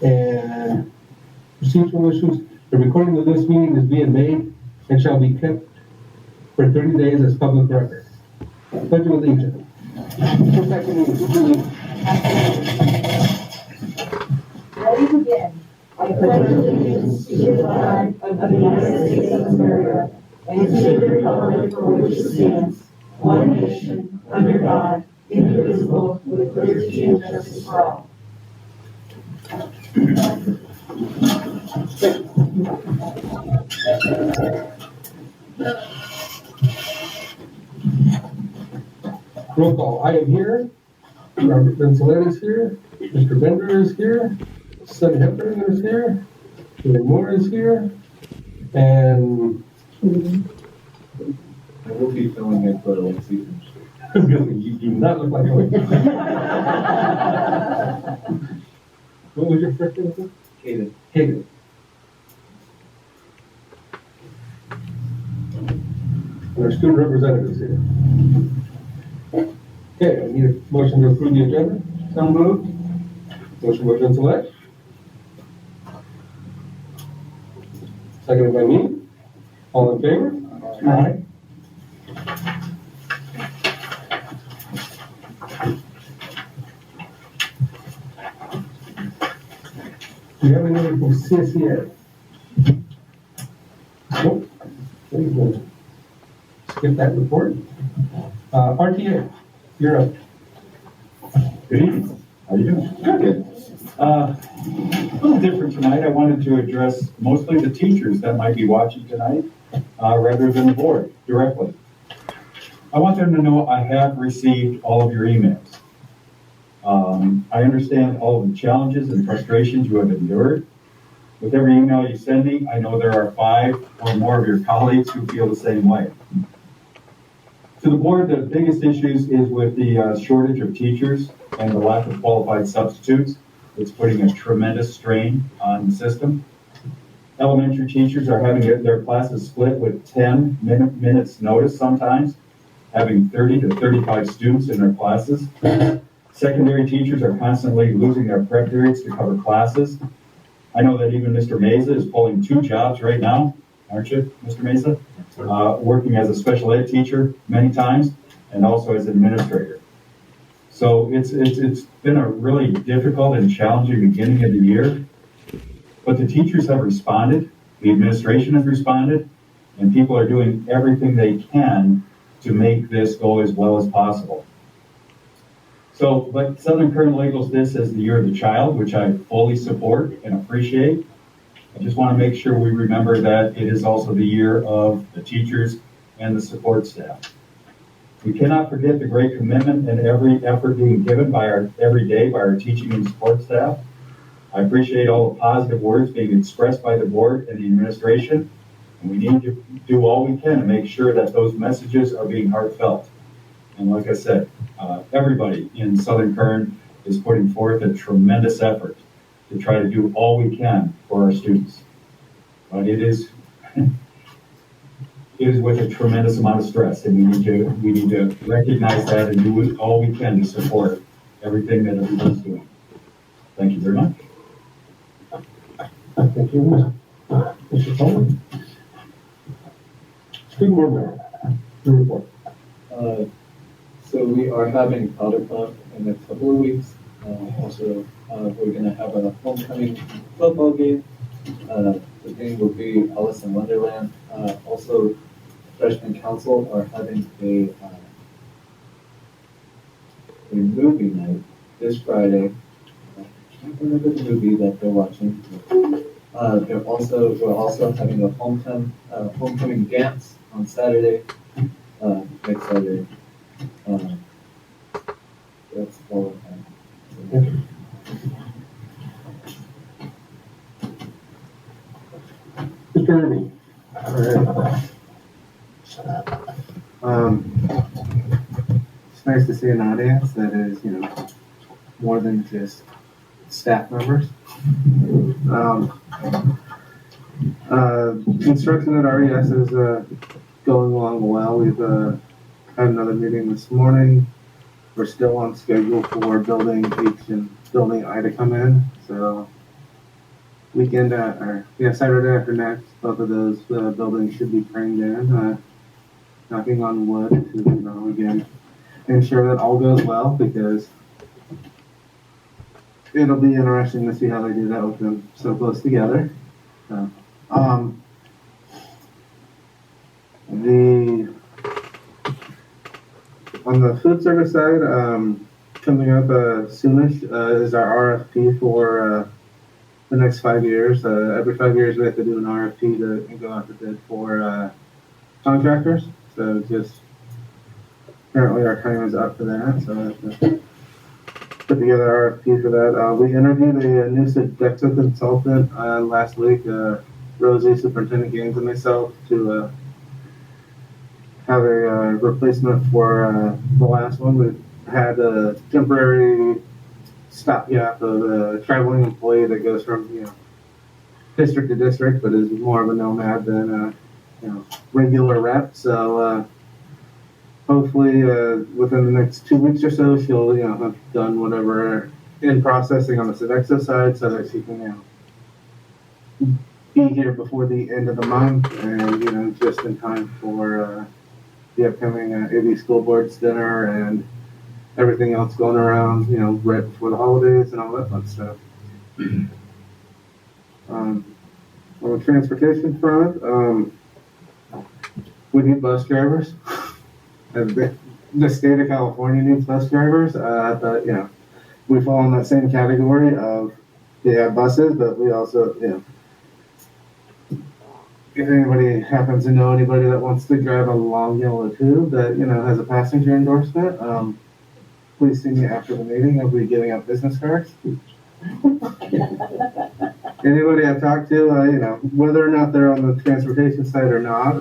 And procedural issues. The recording of this meeting is being made and shall be kept for 30 days as public record. Pledge of allegiance. Ready to begin. I pledge allegiance to the flag of the United States of America and to the republic for which it stands, one nation, under God, indivisible, with liberty and justice for all. Roll call. I am here. Robert Bensalette is here. Mr. Bender is here. Sonny Hepburn is here. William Moore is here. And I will be filling in for the season. you do not look like a What was your first name? Kaden. Hayden. And our student representatives here. Okay, I need a motion to approve the agenda. So moved. Motion by Bensalette. Seconded by me. All in favor? Aye. Do you have anything from CSEA? Nope. Please go. Skip that report. RTA, you're up. Good evening. How you doing? Good. A little different tonight. I wanted to address mostly the teachers that might be watching tonight, rather than the board directly. I want them to know I have received all of your emails. I understand all of the challenges and frustrations you have endured. With every email you send me, I know there are 5 or more of your colleagues who feel the same way. To the board, the biggest issues is with the shortage of teachers and the lack of qualified substitutes. It's putting a tremendous strain on the system. Elementary teachers are having their classes split with 10 minutes notice sometimes, having 30 to 35 students in their classes. Secondary teachers are constantly losing their prep periods to cover classes. I know that even Mr. Meza is pulling 2 jobs right now, aren't you, Mr. Meza? Working as a special ed teacher many times and also as an administrator. So it's been a really difficult and challenging beginning of the year, but the teachers have responded, the administration has responded, and people are doing everything they can to make this go as well as possible. So, but Southern Current labels this as the year of the child, which I fully support and appreciate. I just want to make sure we remember that it is also the year of the teachers and the support staff. We cannot forget the great commitment and every effort being given every day by our teaching and support staff. I appreciate all the positive words being expressed by the board and the administration, and we need to do all we can to make sure that those messages are being heartfelt. And like I said, everybody in Southern Kern is putting forth a tremendous effort to try to do all we can for our students. But it is with a tremendous amount of stress, and we need to recognize that and do all we can to support everything that everyone's doing. Thank you very much. Thank you, Mr. Coleman. Student board member, your report. So we are having powder puff in a couple of weeks. Also, we're going to have a homecoming football game. The game will be Alice in Wonderland. Also, freshman council are having a movie night this Friday. I can't remember the movie that they're watching. We're also having a homecoming dance on Saturday, next Saturday. That's all I have. Mr. Irving. It's nice to see an audience that is, more than just staff members. Construction at RES is going along well. We've had another meeting this morning. We're still on schedule for building H and building I to come in. So weekend, Saturday after next, both of those buildings should be craned in. Knocking on wood to, again, ensure that all goes well, because it'll be interesting to see how they do that with them so close together. So, on the food service side, coming up soonish is our RFP for the next 5 years. Every 5 years we have to do an RFP to go out to bid for contractors. So just apparently our time is up for that. So I have to put together an RFP for that. We interviewed a new Sodexo consultant last week, Rosie, Superintendent Gaines, and myself, to have a replacement for the last one. We had a temporary stopgap of a traveling employee that goes from district to district, but is more of a nomad than a regular rep. So hopefully within the next 2 weeks or so, she'll have done whatever in processing on the Sodexo side, so that she can be here before the end of the month, and just in time for the upcoming AV school board's dinner and everything else going around, right before the holidays and all that fun stuff. On the transportation front, we need bus drivers. The state of California needs bus drivers, but we fall in that same category of buses, but we also if anybody happens to know anybody that wants to drive a long yellow tube that has a passenger endorsement, please see me after the meeting. I'll be giving out business cards. Anybody I've talked to, whether or not they're on the transportation side or not,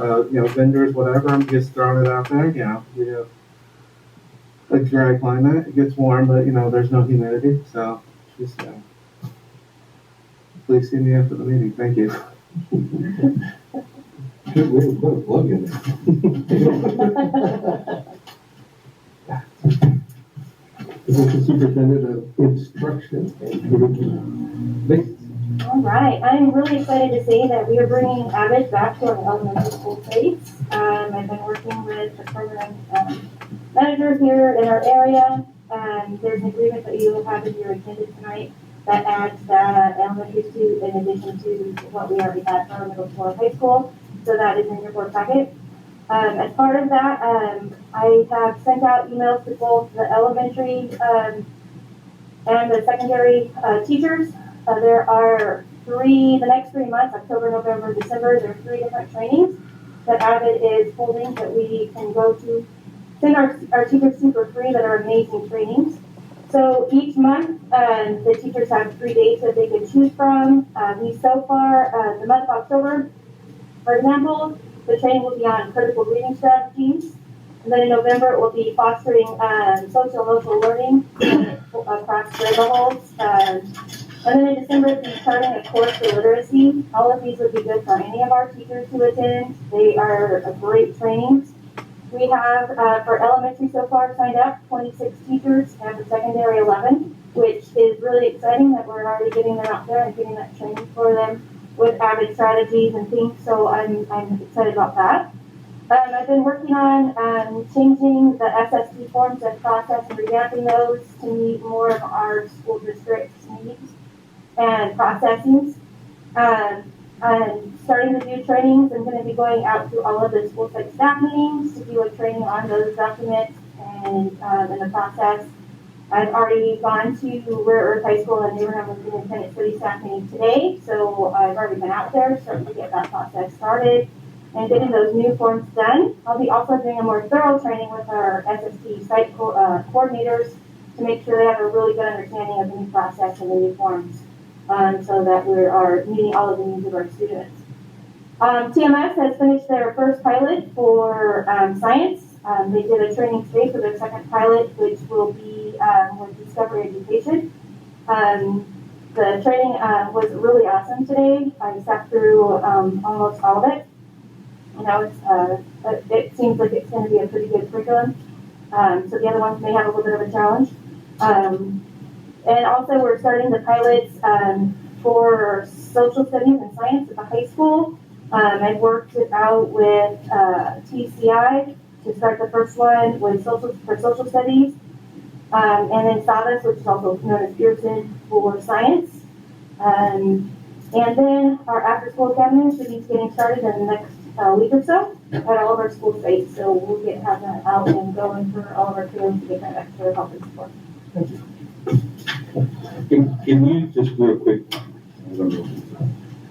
vendors, whatever, I'm just throwing it out there. We have a dry climate. It gets warm, but there's no humidity, so just please see me after the meeting. Thank you. Good way to put a plug in there. Assistant Superintendent of Instruction and Curriculum. All right, I'm really excited to say that we are bringing Avid back to our elementary school trades. I've been working with the program managers here in our area. There's an agreement that you have in your agenda tonight that adds the elementary student in addition to what we already had for our middle school and high school. So that is in your board packet. As part of that, I have sent out emails to both the elementary and the secondary teachers. There are the next 3 months, October, November, December, there are 3 different trainings that Avid is holding that we can go to, send our teachers to for free, that are amazing trainings. So each month, the teachers have 3 dates that they can choose from. So far, the month of October, for example, the training will be on critical reading strategies. And then in November, it will be fostering social emotional learning across grade levels. And then in December, we'll be starting a course for literacy. All of these would be good for any of our teachers to attend. They are great trainings. We have, for elementary so far, signed up 26 teachers, and for secondary 11, which is really exciting that we're already getting them out there and getting that training for them with Avid strategies and things. So I'm excited about that. I've been working on changing the SST forms and process and revamping those to meet more of our school district's needs and processes. I'm starting to do trainings. I'm going to be going out to all of the school site staff meetings to do a training on those documents and in the process. I've already gone to Rare Earth High School and Abraham Lincoln Independent Study staff meeting today, so I've already been out there starting to get that process started and getting those new forms done. I'll be also doing a more thorough training with our SST site coordinators to make sure they have a really good understanding of the new process and the new forms, so that we are meeting all of the needs of our students. TMS has finished their first pilot for science. They did a training today for their second pilot, which will be with Discovery Education. The training was really awesome today. I sat through almost all of it. And now it seems like it's going to be a pretty good curriculum. So the other ones may have a little bit of a challenge. And also we're starting the pilots for social studies and science at the high school. I worked it out with TCI to start the first one with social studies, and then SADAS, which is also known as Pearson for science. And then our after-school academy should be getting started in the next week or so at all of our school sites. So we'll have that out and going for all of our kids to get that extra help and support. Thank you. Can you just real quick, I don't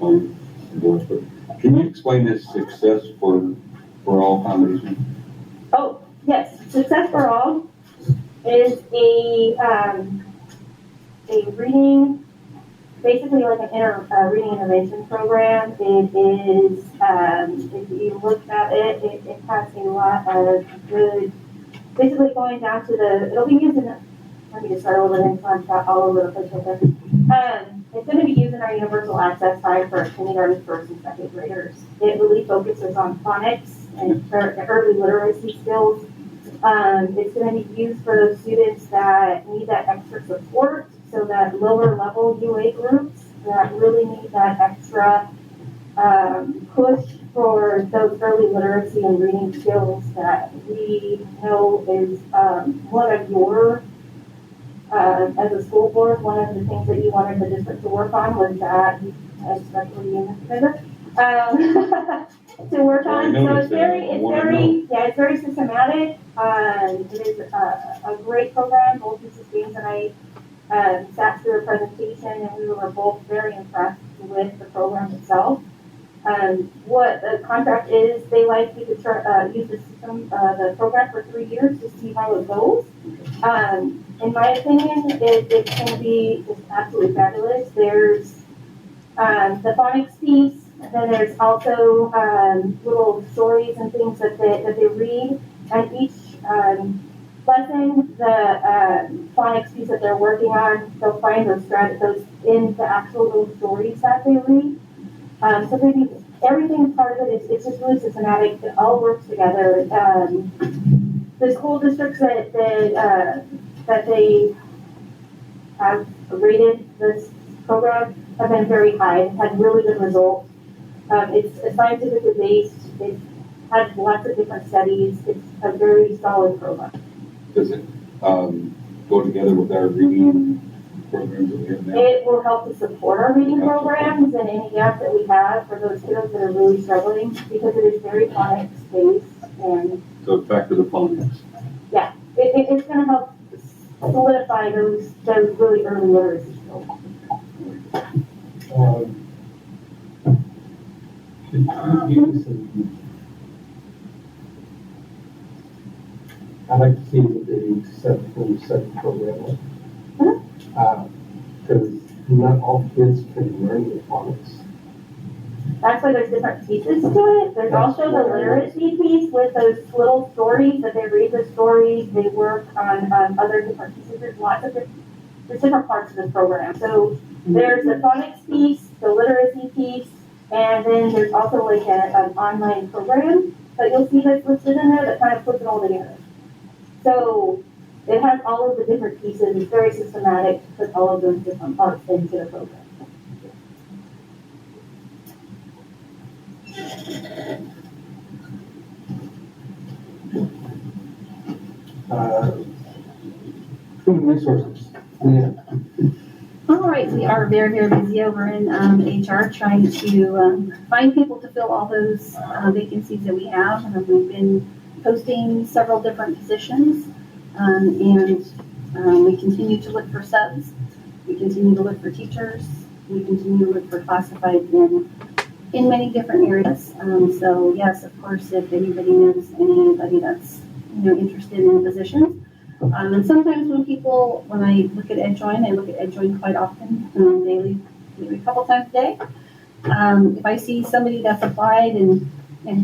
know, but can you explain this Success for All Foundation? Oh, yes, Success for All is a reading, basically like an reading intervention program. It is, if you look at it, it has a lot of good, basically going down to it'll be used in, let me just start over and talk all over the place with this. It's going to be used in our universal access side for kindergarten, first and second graders. It really focuses on phonics and early literacy skills. It's going to be used for those students that need that extra support, so that lower level UA groups that really need that extra push for those early literacy and reading skills that we know is one of your, as a school board, one of the things that you wanted the district to work on was that, especially in this visit, to work on. So it's very systematic. It is a great program. Both Mrs. James and I sat through a presentation, and we were both very impressed with the program itself. What the contract is, they like you to use the system, the program for 3 years to see how it goes. In my opinion, it's going to be just absolutely fabulous. There's the phonics piece, and then there's also little stories and things that they read, and each lesson, the phonics piece that they're working on, they'll find those in the actual little stories that they read. So maybe everything part of it is, it's just really systematic. It all works together. The school districts that they have rated this program have been very high, had really good results. It's scientifically based. It's had lots of different studies. It's a very solid program. Does it go together with our reading programs that we have now? It will help to support our reading programs and any gaps that we have for those kiddos that are really struggling, because it is very phonics based. And So back to the phonics. yeah, it's going to help solidify those really early literacy skills. Could you use some, I'd like to see the second program. Because not all kids can learn the phonics. That's why there's different pieces to it. There's also the literacy piece with those little stories that they read the stories. They work on other different pieces. There's different parts of this program. So there's the phonics piece, the literacy piece, and then there's also like an online program that you'll see that's listed in there that kind of puts it all together. So it has all of the different pieces. It's very systematic to put all of those different parts into the program. Human resources. Yeah. All right, we are very, very busy over in HR trying to find people to fill all those vacancies that we have. We've been posting several different positions, and we continue to look for subs. We continue to look for teachers. We continue to look for classified in many different areas. So yes, of course, if anybody knows anybody that's interested in positions. And sometimes when I look at EdJoin, I look at EdJoin quite often, daily, maybe a couple times a day. If I see somebody that's applied and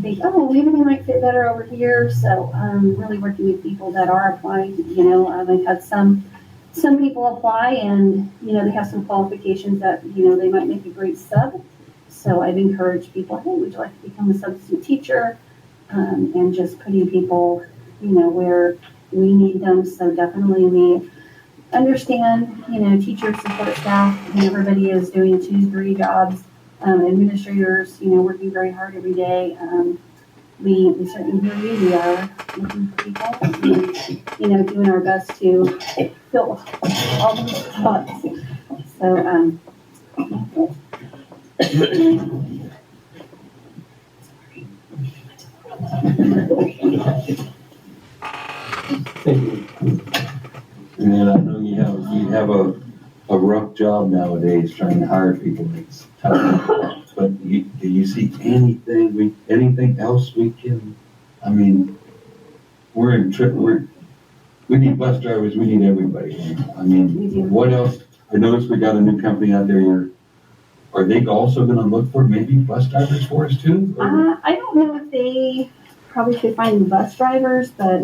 think, oh, maybe they might fit better over here. So I'm really working with people that are applying. I've had some people apply and, they have some qualifications that, they might make a great sub. So I've encouraged people, hey, would you like to become a substitute teacher? And just putting people, where we need them. So definitely we understand, teachers, support staff, and everybody is doing 2, 3 jobs. Administrators, working very hard every day. We certainly hear you. We are looking for people, and, doing our best to fill all these spots. So, Thank you. And I know you have a rough job nowadays trying to hire people. It's tough. But do you see anything else we can, I mean, we need bus drivers, we need everybody. I mean, what else? I noticed we got a new company out there. Are they also gonna look for maybe bus drivers for us too? Or- I don't know if they probably should find bus drivers, but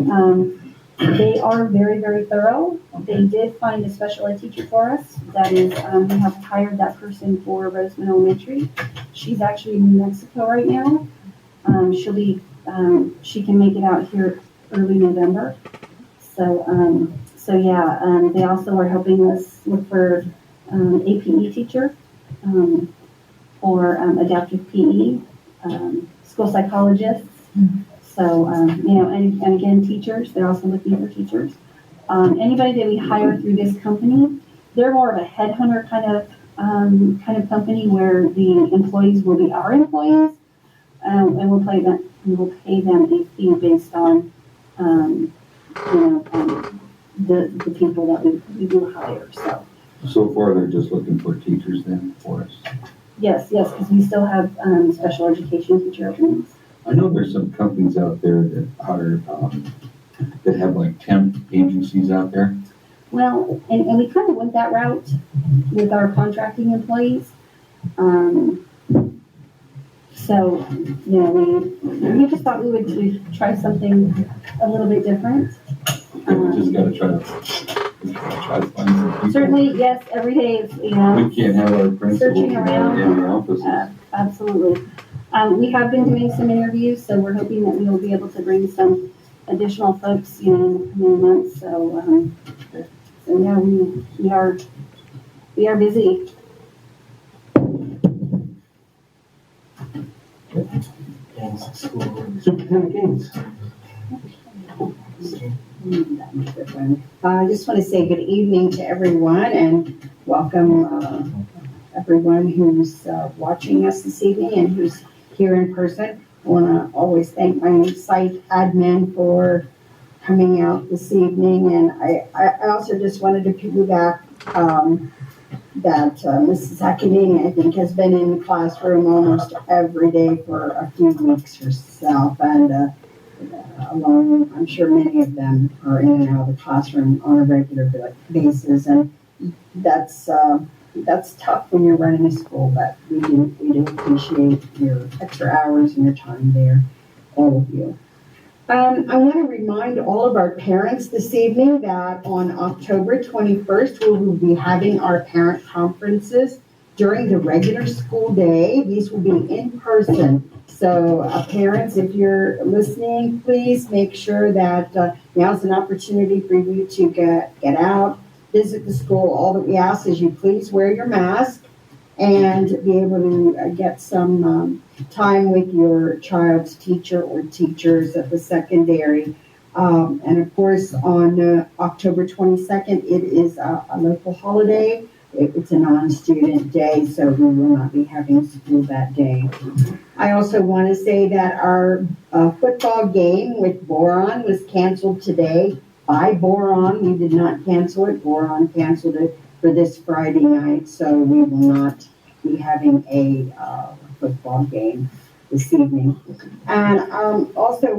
they are very, very thorough. They did find a special ed teacher for us. That is, we have hired that person for Roseman Elementary. She's actually in New Mexico right now. She can make it out here early November. So yeah, they also are helping us look for APE teacher, or adaptive PE, school psychologists. So, and again, teachers, they're also looking for teachers. Anybody that we hire through this company, they're more of a headhunter kind of company where the employees will be our employees, and we'll pay them a fee based on, the people that we do hire, so. So far, they're just looking for teachers then for us. Yes, because we still have, special education teacher openings. I know there's some companies out there that hire, that have like temp agencies out there. Well, and we kind of went that route with our contracting employees. So, we just thought we would try something a little bit different. We just gotta try to find some people. Certainly, yes, every day, We can't have our principals searching around. in our offices. Absolutely. We have been doing some interviews, so we're hoping that we will be able to bring some additional folks, in the coming months. So yeah, we are busy. Superintendent Gaines. I just want to say good evening to everyone and welcome everyone who's watching us this evening and who's here in person. I want to always thank my site admin for coming out this evening, and I also just wanted to piggyback that Mrs. Hackenini, I think, has been in the classroom almost every day for a few weeks herself, and along, I'm sure many of them are in and out of the classroom on a regular basis, and that's tough when you're running a school, but we do appreciate your extra hours and your time there, all of you. I want to remind all of our parents this evening that on October 21st, we will be having our parent conferences during the regular school day. These will be in person. So parents, if you're listening, please make sure that now's an opportunity for you to get out, visit the school. All that we ask is you please wear your mask and be able to get some time with your child's teacher or teachers at the secondary. And of course, on October 22nd, it is a local holiday. It's a non-student day, so we will not be having school that day. I also want to say that our football game with Boron was canceled today by Boron. We did not cancel it. Boron canceled it for this Friday night, so we will not be having a football game this evening. And also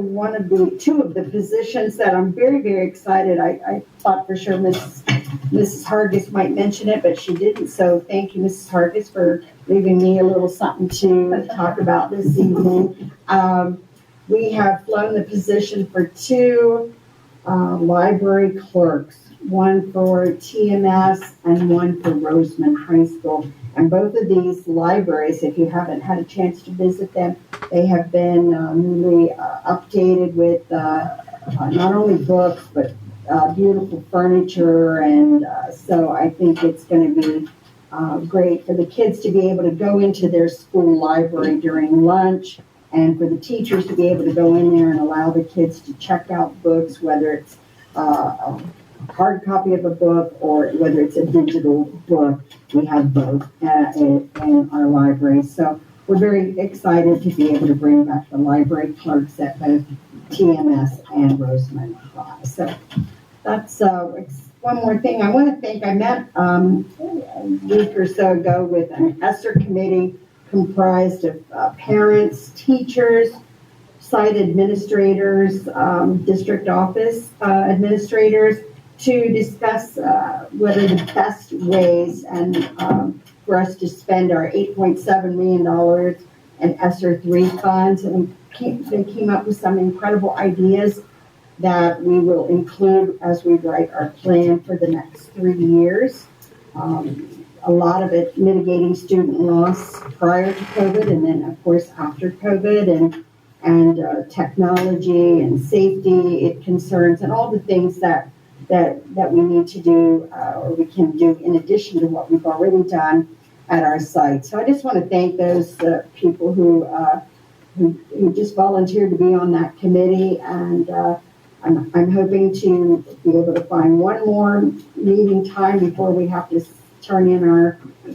two of the positions that I'm very, very excited. I thought for sure Mrs. Hargis might mention it, but she didn't. So thank you, Mrs. Hargis, for leaving me a little something to talk about this evening. We have flown the position for 2 library clerks, one for TMS and one for Roseman High School. And both of these libraries, if you haven't had a chance to visit them, they have been newly updated with not only books, but beautiful furniture, and so I think it's going to be great for the kids to be able to go into their school library during lunch, and for the teachers to be able to go in there and allow the kids to check out books, whether it's a hard copy of a book or whether it's a digital book. We have both in our library. So we're very excited to be able to bring back the library clerks at both TMS and Rosamond High. So that's one more thing. I want to thank, I met a week or so ago with an ESSER committee comprised of parents, teachers, site administrators, district office administrators, to discuss what are the best ways and for us to spend our $8.7 million in ESSER 3 funds. And they came up with some incredible ideas that we will include as we write our plan for the next 3 years. A lot of it mitigating student loss prior to COVID, and then of course after COVID, and technology and safety concerns, and all the things that we need to do or we can do in addition to what we've already done at our site. So I just want to thank those people who just volunteered to be on that committee, and I'm hoping to be able to find one more meeting time before we have to turn in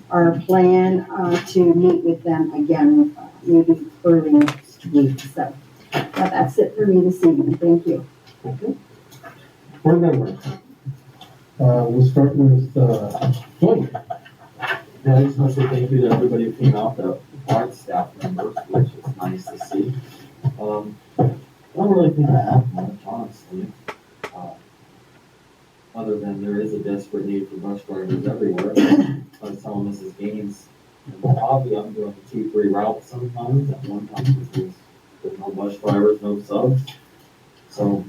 our plan to meet with them again, maybe early next week. So that's it for me this evening. Thank you. Okay. Board members. We'll start with Joy. Yeah, I just want to say thank you to everybody who came out, the board staff members, which is nice to see. I don't really think I have much, honestly. Other than there is a desperate need for bus drivers everywhere. I was telling Mrs. Gaines in the hobby, I'm doing the 2-3 routes sometimes at one time because there's no bus drivers, no subs. So,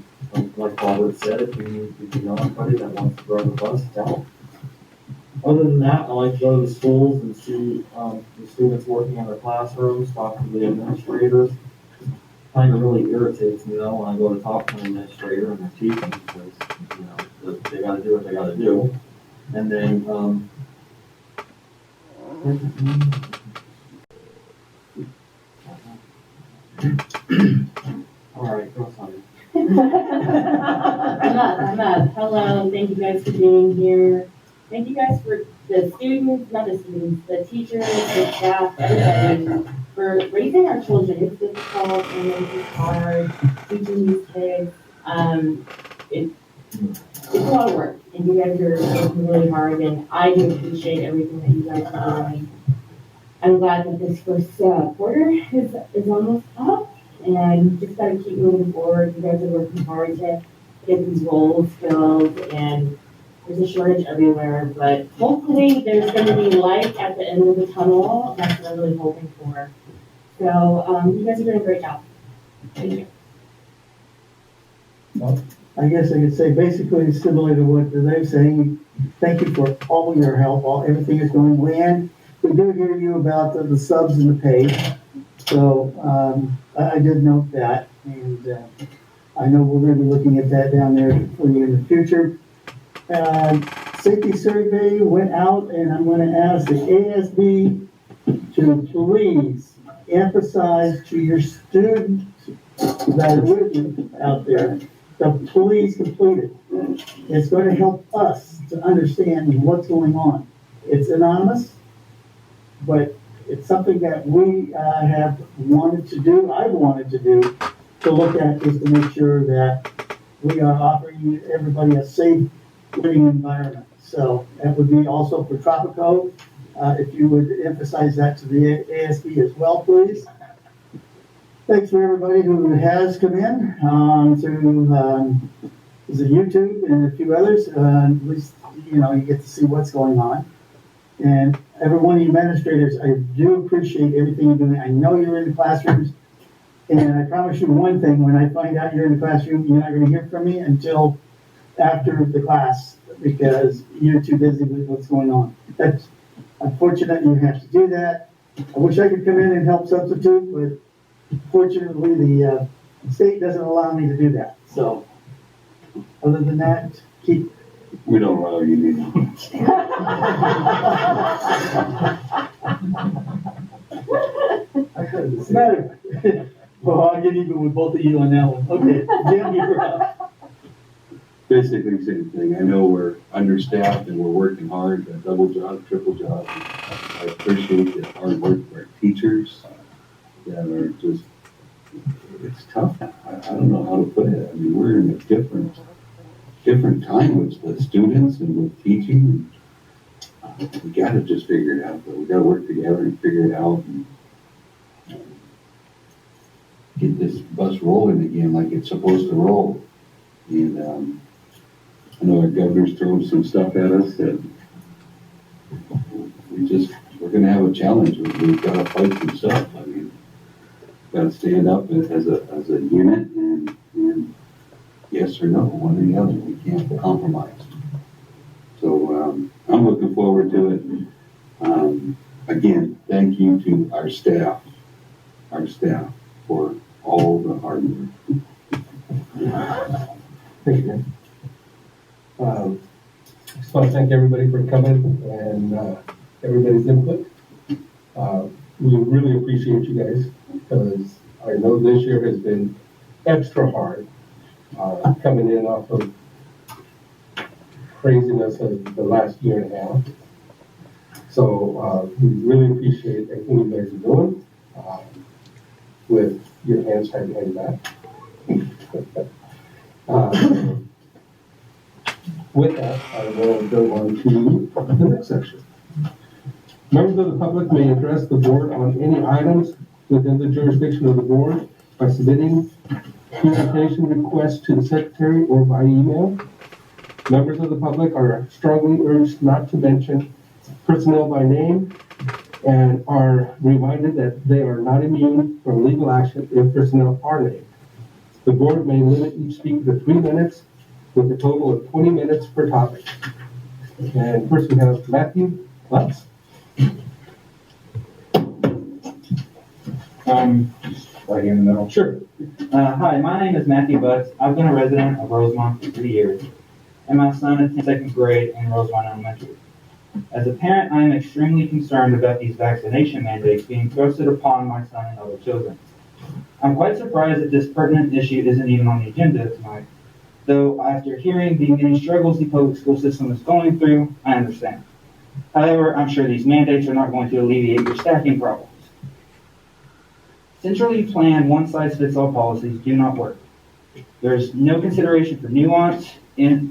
like Robert said, if you know anybody that wants to drive a bus, tell. Other than that, I like to go to the schools and see the students working in their classrooms, talking to the administrators. Kind of really irritates me though when I go to talk to an administrator and they're teaching because, you know, they gotta do what they gotta do. And then, all right, go on. I'm up. Hello, thank you guys for being here. Thank you guys for the students, not the students, the teachers, the staff, everybody, for raising our children. It's difficult and it's hard teaching these kids. It's a lot of work, and you guys are working really hard, and I do appreciate everything that you guys are doing. I'm glad that this first quarter is almost up, and just got to keep moving forward. You guys are working hard to get these roles filled, and there's a shortage everywhere, but hopefully there's going to be light at the end of the tunnel. That's what I'm really hoping for. So you guys are doing a great job. Thank you. Well, I guess I could say basically similar to what they're saying. Thank you for all your help. Everything is going. Leanne, we do hear you about the subs and the pay. So I did note that, and I know we're going to be looking at that down there for you in the future. Safety survey went out, and I'm going to ask the ASB to please emphasize to your students that are with you out there to please complete it. It's going to help us to understand what's going on. It's anonymous, but it's something that we have wanted to do, I've wanted to do, to look at just to make sure that we are offering everybody a safe living environment. So that would be also for Tropico. If you would emphasize that to the ASB as well, please. Thanks for everybody who has come in through the YouTube and a few others. At least, you know, you get to see what's going on. And every one of you administrators, I do appreciate everything you're doing. I know you're in the classrooms, and I promise you one thing, when I find out you're in the classroom, you're not going to hear from me until after the class, because you're too busy with what's going on. That's unfortunate you have to do that. I wish I could come in and help substitute, but fortunately the state doesn't allow me to do that. So Other than that, keep, We don't allow unions. matter. Well, I'll get even with both of you on that one. Okay, Jim, you're up. Basically, same thing. I know we're understaffed and we're working hard, a double job, triple job. I appreciate the hard work of our teachers that are just, it's tough. I don't know how to put it. I mean, we're in a different time with the students and with teaching. We gotta just figure it out, but we gotta work together and figure it out and get this bus rolling again like it's supposed to roll. And, I know our governor's throwing some stuff at us that we're gonna have a challenge. We've gotta fight some stuff. I mean, gotta stand up as a unit and yes or no, one or the other. We can't compromise. So, I'm looking forward to it. Again, thank you to our staff for all the hard work. Thank you. Just want to thank everybody for coming and everybody's input. We really appreciate you guys because I know this year has been extra hard coming in off of craziness of the last year and a half. So we really appreciate everything you guys are doing with your hands tied behind your back. With that, I will go on to the next section. Members of the public may address the board on any items within the jurisdiction of the board by submitting communication requests to the secretary or by email. Members of the public are strongly urged not to mention personnel by name and are reminded that they are not immune from legal action if personnel are named. The board may limit each speaker to 3 minutes with a total of 20 minutes per topic. And first we have Matthew Lutz. Right here in the middle. Sure. Hi, my name is Matthew Butts. I've been a resident of Rosemont for 3 years, and my son attends second grade in Rosemont Elementary. As a parent, I am extremely concerned about these vaccination mandates being thrusted upon my son and other children. I'm quite surprised that this pertinent issue isn't even on the agenda tonight, though after hearing the many struggles the public school system is going through, I understand. However, I'm sure these mandates are not going to alleviate your staffing problems. Centrally planned one-size-fits-all policies do not work. There's no consideration for nuance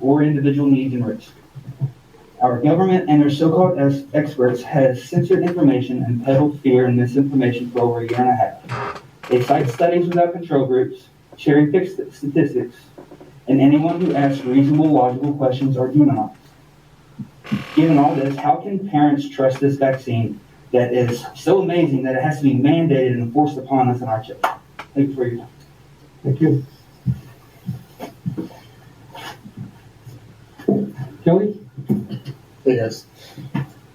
or individual needs and risk. Our government and their so-called experts has censored information and peddled fear and misinformation for over a year and a half. They cite studies without control groups, cherry-pick statistics, and anyone who asks reasonable, logical questions are demonized. Given all this, how can parents trust this vaccine that is so amazing that it has to be mandated and forced upon us and our children? Thank you for your time. Thank you. Kelly? Hey guys.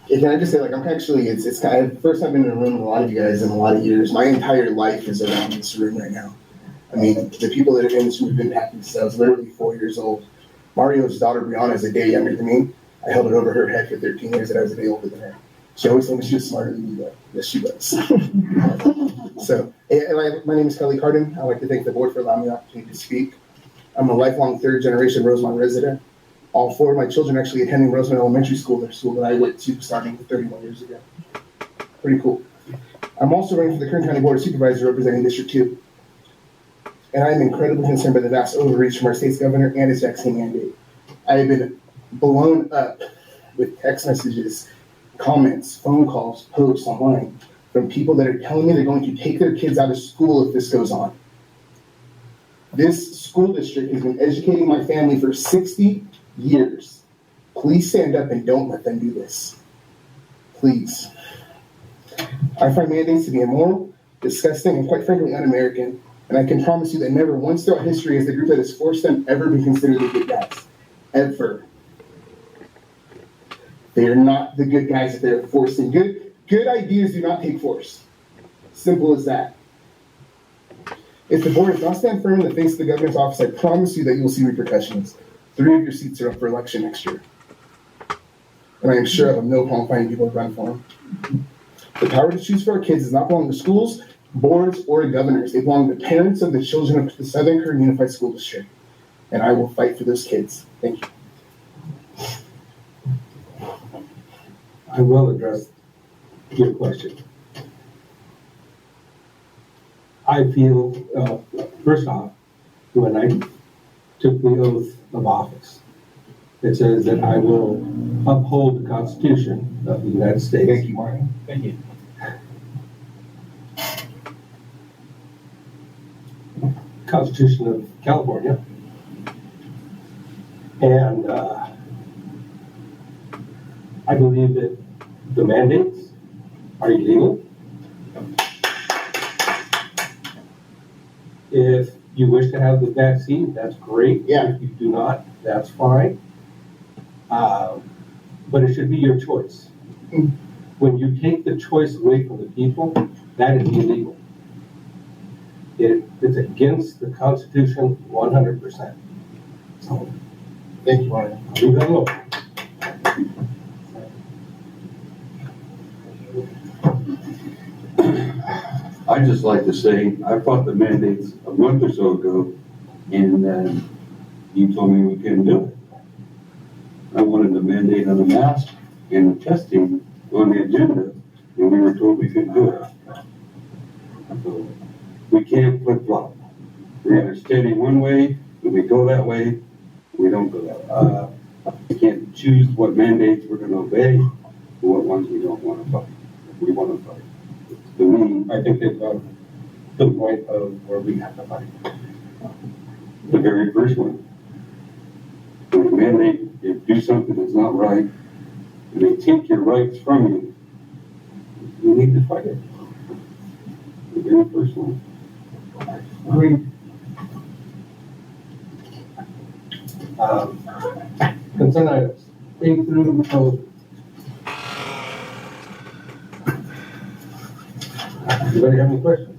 Yeah, can I just say, like, I'm actually, it's kind of, first I've been in a room with a lot of you guys in a lot of years. My entire life is around this room right now. I mean, the people that are in this room have been happy since I was literally 4 years old. Mario's daughter, Brianna, is a day younger than me. I held it over her head for 13 years and I was a day older than her. She always told me she was smarter than me, though. Yes, she was. So, my name is Kelly Cardin. I'd like to thank the board for allowing me the opportunity to speak. I'm a lifelong third-generation Rosemont resident. All 4 of my children actually attending Rosemont Elementary School, the school that I went to starting 31 years ago. Pretty cool. I'm also running for the Kern County Board of Supervisors representing District 2. And I am incredibly concerned by the vast overreach from our state's governor and his vaccine mandate. I have been blown up with text messages, comments, phone calls, posts online from people that are telling me they're going to take their kids out of school if this goes on. This school district has been educating my family for 60 years. Please stand up and don't let them do this. Please. I find mandates to be immoral, disgusting, and quite frankly un-American. And I can promise you that never once throughout history has the group that has forced them ever been considered the good guys. Ever. They are not the good guys that they're forcing. Good ideas do not take force. Simple as that. If the board does not stand firm in the face of the governor's office, I promise you that you will see repercussions. 3 of your seats are up for election next year. And I am sure I have no problem finding people to run for them. The power to choose for our kids does not belong to schools, boards, or governors. They belong to the parents of the children of the Southern Kern Unified School District. And I will fight for those kids. Thank you. I will address your question. I feel, first off, when I took the oath of office, it says that I will uphold the Constitution of the United States. Thank you, Martin. Thank you. Constitution of California. And I believe that the mandates are illegal. If you wish to have the vaccine, that's great. Yeah. If you do not, that's fine. But it should be your choice. When you take the choice away from the people, that is illegal. It's against the Constitution 100%. So, Thank you, Martin. leave that alone. I'd just like to say, I fought the mandates a month or so ago, and you told me we couldn't do it. I wanted the mandate on the mask and the testing on the agenda, and we were told we couldn't do it. So we can't flip-flop. We're either standing one way, and we go that way, we don't go that way. We can't choose what mandates we're gonna obey, and what ones we don't wanna fight. We wanna fight. To me, I think they've got to the point of where we have to fight. the very first one. When a mandate, you do something that's not right, and they take your rights from you, you need to fight it. The very first one. Agreed. Consent items, A through O. Anybody have any questions?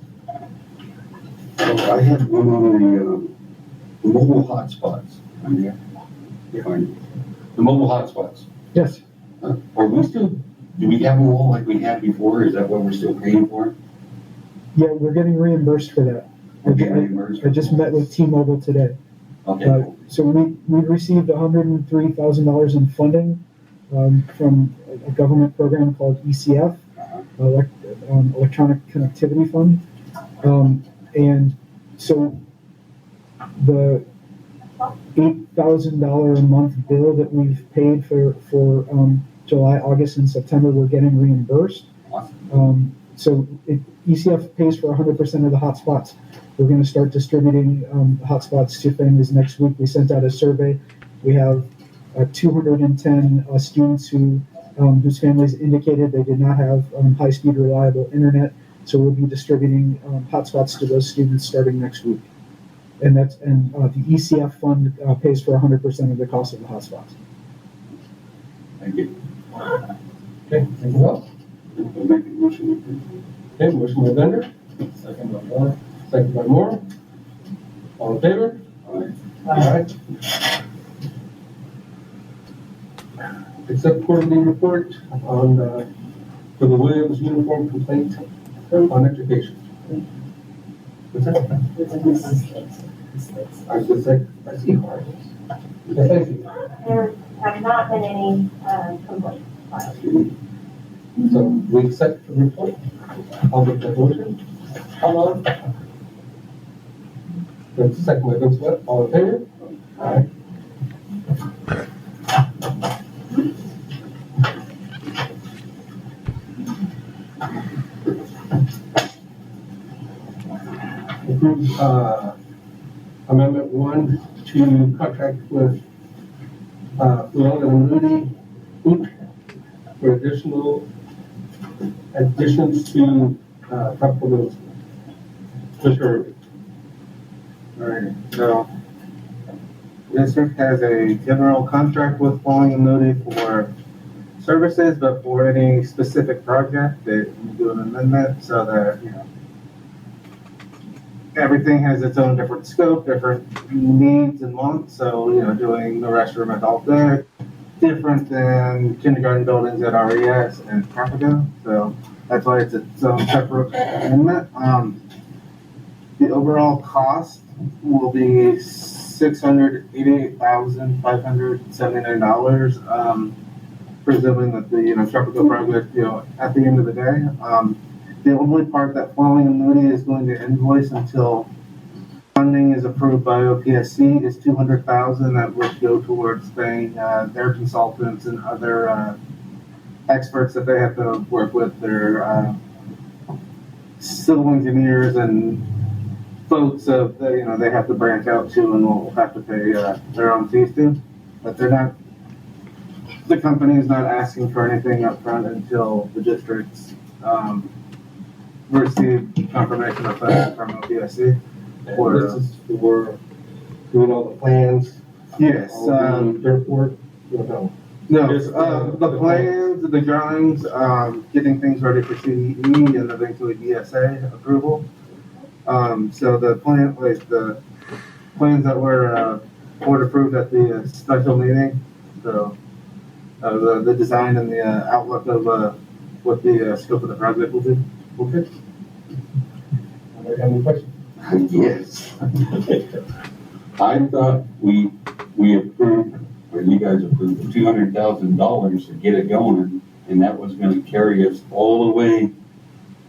I had one on the mobile hotspots. Behind you. The mobile hotspots. Yes. Are we still, do we have them all like we had before? Is that what we're still paying for? Yeah, we're getting reimbursed for that. We're getting reimbursed? I just met with T-Mobile today. Okay. So we received $103,000 in funding from a government program called ECF, Electronic Connectivity Fund. And so the $8,000 a month bill that we've paid for July, August, and September, we're getting reimbursed. So ECF pays for 100% of the hotspots. We're going to start distributing hotspots to families next week. We sent out a survey. We have 210 students whose families indicated they did not have high-speed, reliable internet. So we'll be distributing hotspots to those students starting next week. And the ECF fund pays for 100% of the cost of the hotspots. Thank you. Okay, anything else? I'll make a motion. Okay, motion by Bender, Second by Moore. second by Moore. All in favor? Aye. Alright. Accept quarterly report on, for the Williams uniform complaint on education. What's that? I was gonna say, I see hard. Thank you. There have not been any complaints filed. So we accept the report. I'll make that motion. Hello. That's second by Vince Webb. All in favor? Aye. Approve, amendment 1 to contract with, Llewellyn and Moody Inc. for additions to, tropical middle school. Mr. Irving. All right, so district has a general contract with Falling and Moody for services, but for any specific project, they do an amendment so that, everything has its own different scope, different needs and wants. So, doing the restroom adult day, different than kindergarten buildings at RES and Tropico. So that's why it's its own separate amendment. The overall cost will be $688,579. Presuming that the, Tropico project, at the end of the day, the only part that Flowing and Moody is going to invoice until funding is approved by OPSC is $200,000 that would go towards paying their consultants and other experts that they have to work with, their civil engineers and folks of they have to branch out to and will have to pay their own fees to, but the company is not asking for anything up front until the districts receive confirmation of funding from OPSC. And this is for doing all the plans, Yes, all the dirt work, no. Just, the plans, the drawings, getting things ready for CDE and eventually DSA approval. So the plans that were board approved at the special meeting, so the design and the outlook of what the scope of the project will be. Okay. Anybody have any questions? Yes. I thought we approved, or you guys approved $200,000 to get it going, and that was gonna carry us all the way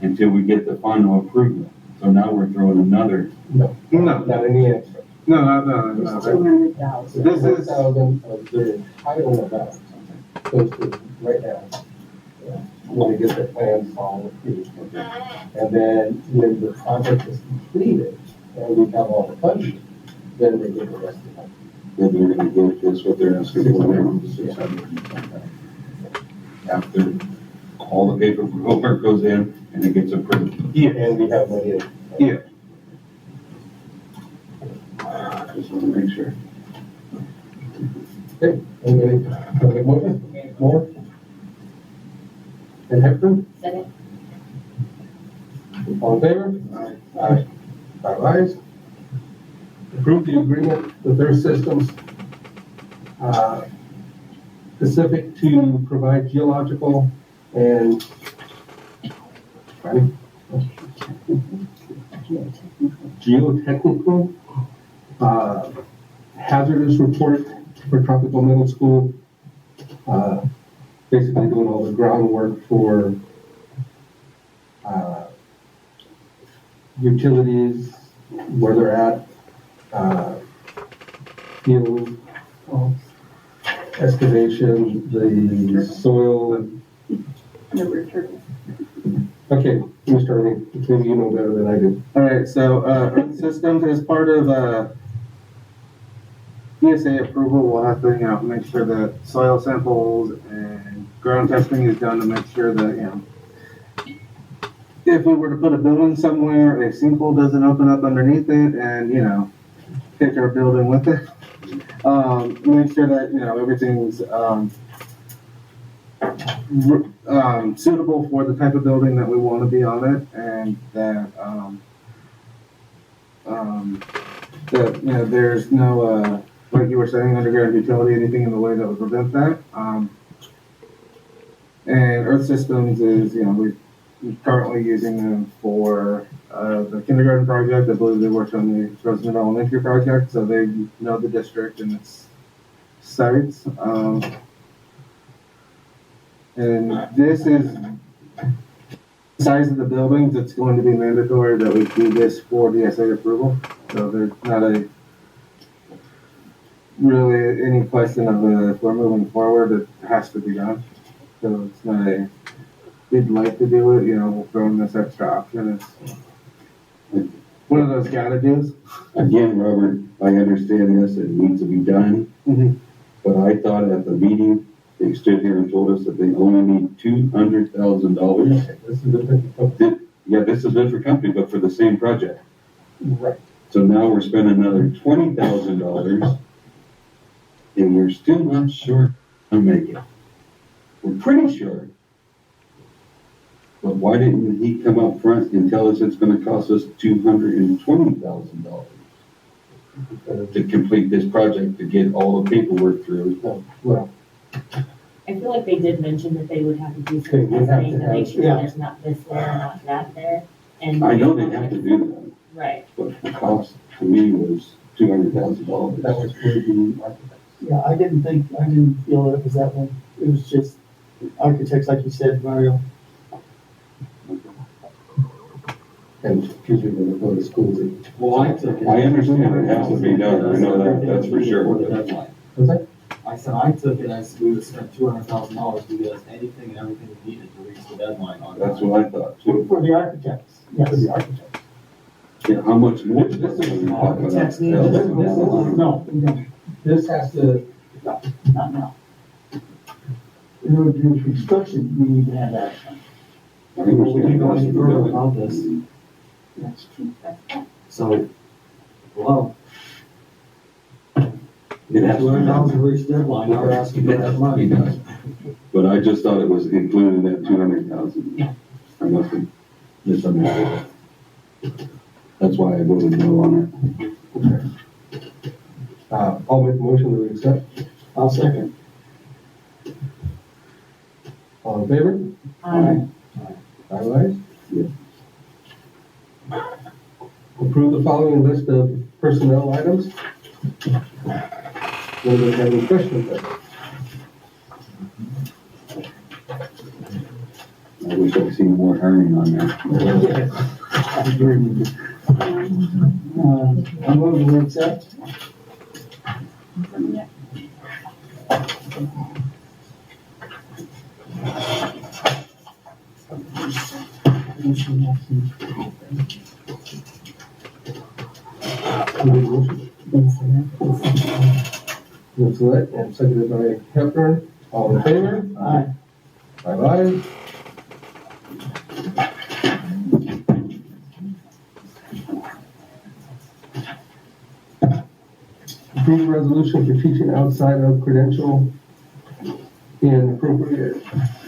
until we get the final approval. So now we're throwing another. No, not any extra. No. $200,000. This is- $1,000 of their entitlement balance goes to right now. When they get their plans all approved. And then when the project is completed and we have all the funding, then they get the rest of it. Then they're gonna get this, what they're asking for now, 600. After all the paperwork goes in and it gets approved. Yeah. And we have money in. Yeah. Just wanna make sure. Okay, anybody have a motion? More? And Hector? Second. All in favor? Aye. 5 ayes. Approve the agreement with their systems, specific to provide geological and geotechnical, hazardous report for Tropical Middle School. Basically doing all the groundwork for, utilities, where they're at, field excavation, the soil. Okay, Mr. Ernie, maybe you know better than I do. All right, so Earth Systems, as part of DSA approval, we'll have to, make sure that soil samples and ground testing is done to make sure that, if we were to put a building somewhere, a sinkhole doesn't open up underneath it and, take our building with it. Make sure that, everything's suitable for the type of building that we want to be on it, and that there's no like you were saying, underground utility, anything in the way that would prevent that. And Earth Systems is, we're currently using them for the kindergarten project. I believe they worked on the Rosemont Elementary project, so they know the district and its sites. And this is the size of the buildings. It's going to be mandatory that we do this for DSA approval. So there's not really any question of if we're moving forward, it has to be done. So it's not we'd like to do it, we'll throw in this extra option. It's one of those gotta do's. Again, Robert, I understand this, it needs to be done, but I thought at the meeting, they stood here and told us that they only need $200,000. This is a different company. Yeah, this is a different company, but for the same project. Right. So now we're spending another $20,000, and we're still not sure to make it. We're pretty sure. But why didn't he come up front and tell us it's gonna cost us $220,000 to complete this project, to get all the paperwork through? Well, I feel like they did mention that they would have to do They some would have testing to to make have- sure yeah. there's not this there, not that there. And I know they have to do that, Right. but the cost to me was $200,000. that was for the architect. Yeah, I didn't feel that it was that one. It was just architects, like you said, Mario. And usually when they go to schools, they. Well, I took it. I understand it has to be done, I know that, that's for sure. For the deadline. Was that? I said I took it as we would have spent $200,000 because anything and everything we needed to reach the deadline on. That's what I thought too. For the architects, For the yes. architect. Yeah, how much more? This is- Architects need This this. is- No, we don't, This has to, not now. In order to do construction, we need to have that. I understand. We can go any further about this. That's true. So, well, It has to be $200,000 done. to reach the deadline, now we're asking for that money. But I just thought it was included in that 200,000. I must have misunderstood. That's why I voted no on I'll make the motion to accept. I'll second. All in favor? Aye. Five ayes? Yes. Approve the following list of personnel items. Anybody have any questions? it. I wish I'd seen more hiring on there. I agree with you. I'm moving to accept. Ms. Lett, and seconded by Hepburn. All in favor? Aye. Five ayes. Approve a resolution for teaching outside of credential in appropriate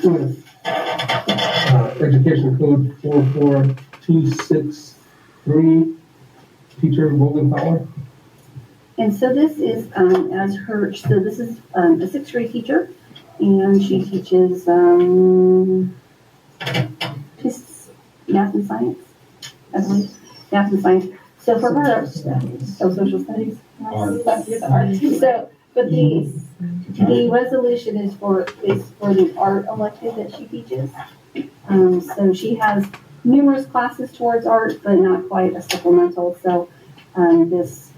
with Education Code 44263, teacher Golden Power. And so this is, as her, so this is, a sixth grade teacher, and she teaches, just math and science, I believe, math and science. So for her, social studies. Art. So, but the resolution is for the art elective that she teaches. So she has numerous classes towards art, but not quite a supplemental, so, this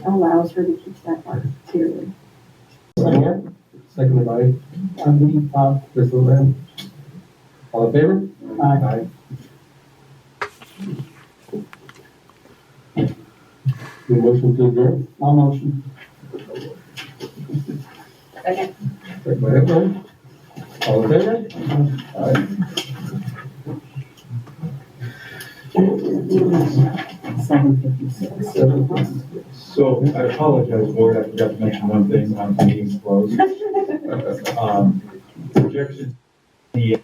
allows her to teach that art period. Seconded by Ms. Lynn. All in favor? Aye. The motion to adjourn. I'll motion. Second. Second by Hepburn. All in favor? Aye. So I apologize, board, I forgot to mention one thing on the meeting's closed. Projection, the